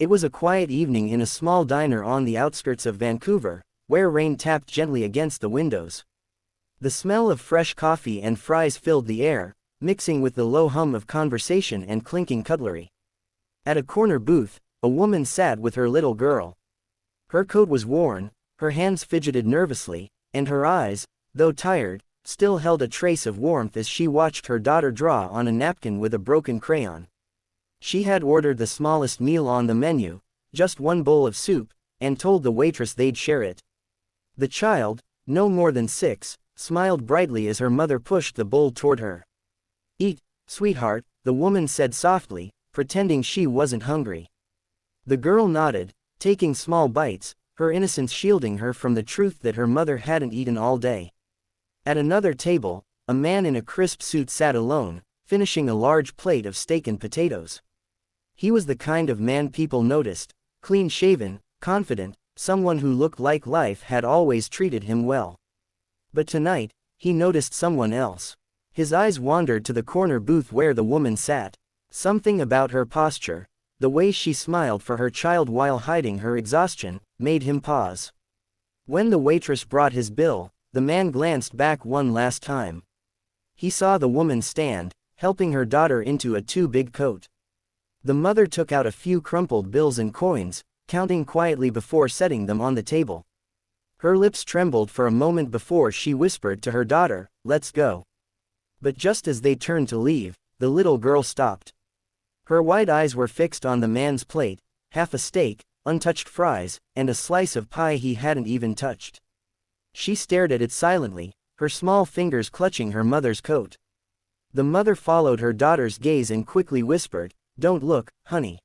It was a quiet evening in a small diner on the outskirts of Vancouver, where rain tapped gently against the windows. The smell of fresh coffee and fries filled the air, mixing with the low hum of conversation and clinking cutlery. At a corner booth, a woman sat with her little girl. Her coat was worn, her hands fidgeted nervously, and her eyes, though tired, still held a trace of warmth as she watched her daughter draw on a napkin with a broken crayon. She had ordered the smallest meal on the menu, just one bowl of soup, and told the waitress they'd share it. The child, no more than 6, smiled brightly as her mother pushed the bowl toward her. "Eat, sweetheart," the woman said softly, pretending she wasn't hungry. The girl nodded, taking small bites, her innocence shielding her from the truth that her mother hadn't eaten all day. At another table, a man in a crisp suit sat alone, finishing a large plate of steak and potatoes. He was the kind of man people noticed, clean-shaven, confident, someone who looked like life had always treated him well. But tonight, he noticed someone else. His eyes wandered to the corner booth where the woman sat. Something about her posture, the way she smiled for her child while hiding her exhaustion, made him pause. When the waitress brought his bill, the man glanced back one last time. He saw the woman stand, helping her daughter into a too-big coat. The mother took out a few crumpled bills and coins, counting quietly before setting them on the table. Her lips trembled for a moment before she whispered to her daughter, "Let's go." But just as they turned to leave, the little girl stopped. Her wide eyes were fixed on the man's plate, half a steak, untouched fries, and a slice of pie he hadn't even touched. She stared at it silently, her small fingers clutching her mother's coat. The mother followed her daughter's gaze and quickly whispered, "Don't look, honey."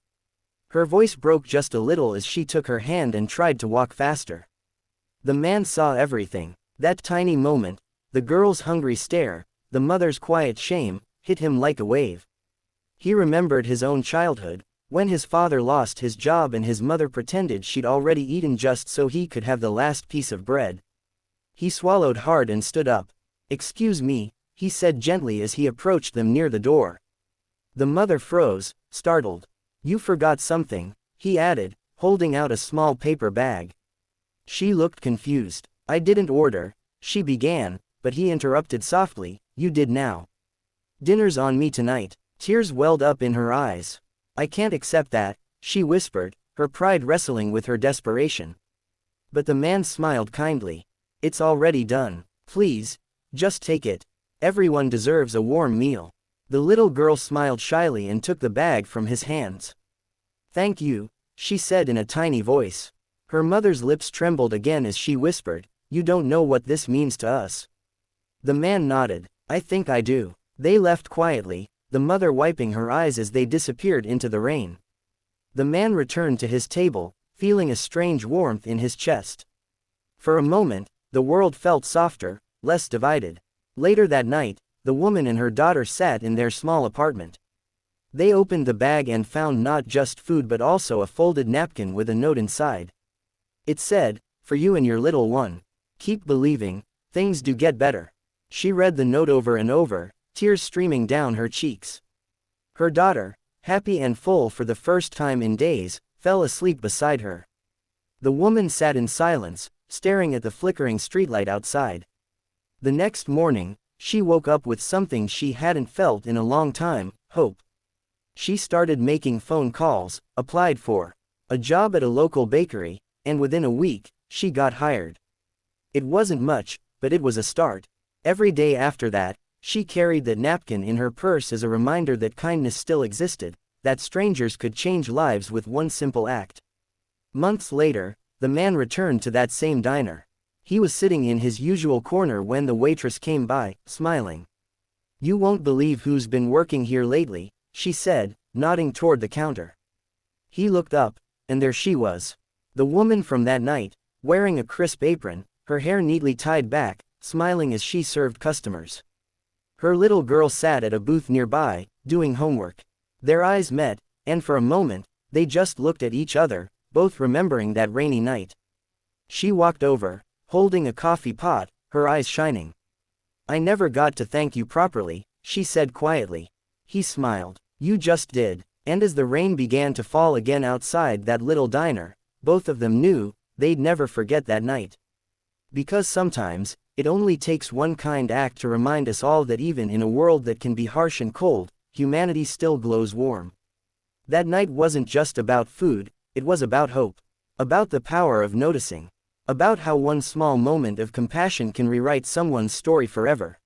Her voice broke just a little as she took her hand and tried to walk faster. The man saw everything. That tiny moment, the girl's hungry stare, the mother's quiet shame, hit him like a wave. He remembered his own childhood, when his father lost his job and his mother pretended she'd already eaten just so he could have the last piece of bread. He swallowed hard and stood up. "Excuse me," he said gently as he approached them near the door. The mother froze, startled. "You forgot something," he added, holding out a small paper bag. She looked confused. "I didn't order," she began, but he interrupted softly, "You did now. Dinner's on me tonight." Tears welled up in her eyes. "I can't accept that," she whispered, her pride wrestling with her desperation. But the man smiled kindly. "It's already done. Please, just take it. Everyone deserves a warm meal." The little girl smiled shyly and took the bag from his hands. "Thank you," she said in a tiny voice. Her mother's lips trembled again as she whispered, "You don't know what this means to us." The man nodded. "I think I do." They left quietly, the mother wiping her eyes as they disappeared into the rain. The man returned to his table, feeling a strange warmth in his chest. For a moment, the world felt softer, less divided. Later that night, the woman and her daughter sat in their small apartment. They opened the bag and found not just food but also a folded napkin with a note inside. It said, "For you and your little one. Keep believing, things do get better." She read the note over and over, tears streaming down her cheeks. Her daughter, happy and full for the first time in days, fell asleep beside her. The woman sat in silence, staring at the flickering streetlight outside. The next morning, she woke up with something she hadn't felt in a long time, hope. She started making phone calls, applied for a job at a local bakery, and within a week, she got hired. It wasn't much, but it was a start. Every day after that, she carried that napkin in her purse as a reminder that kindness still existed, that strangers could change lives with one simple act. Months later, the man returned to that same diner. He was sitting in his usual corner when the waitress came by, smiling. "You won't believe who's been working here lately," she said, nodding toward the counter. He looked up, and there she was. The woman from that night, wearing a crisp apron, her hair neatly tied back, smiling as she served customers. Her little girl sat at a booth nearby, doing homework. Their eyes met, and for a moment, they just looked at each other, both remembering that rainy night. She walked over, holding a coffee pot, her eyes shining. "I never got to thank you properly," she said quietly. He smiled. "You just did." And as the rain began to fall again outside that little diner, both of them knew they'd never forget that night. Because sometimes, it only takes one kind act to remind us all that even in a world that can be harsh and cold, humanity still glows warm. That night wasn't just about food, it was about hope. About the power of noticing. About how one small moment of compassion can rewrite someone's story forever.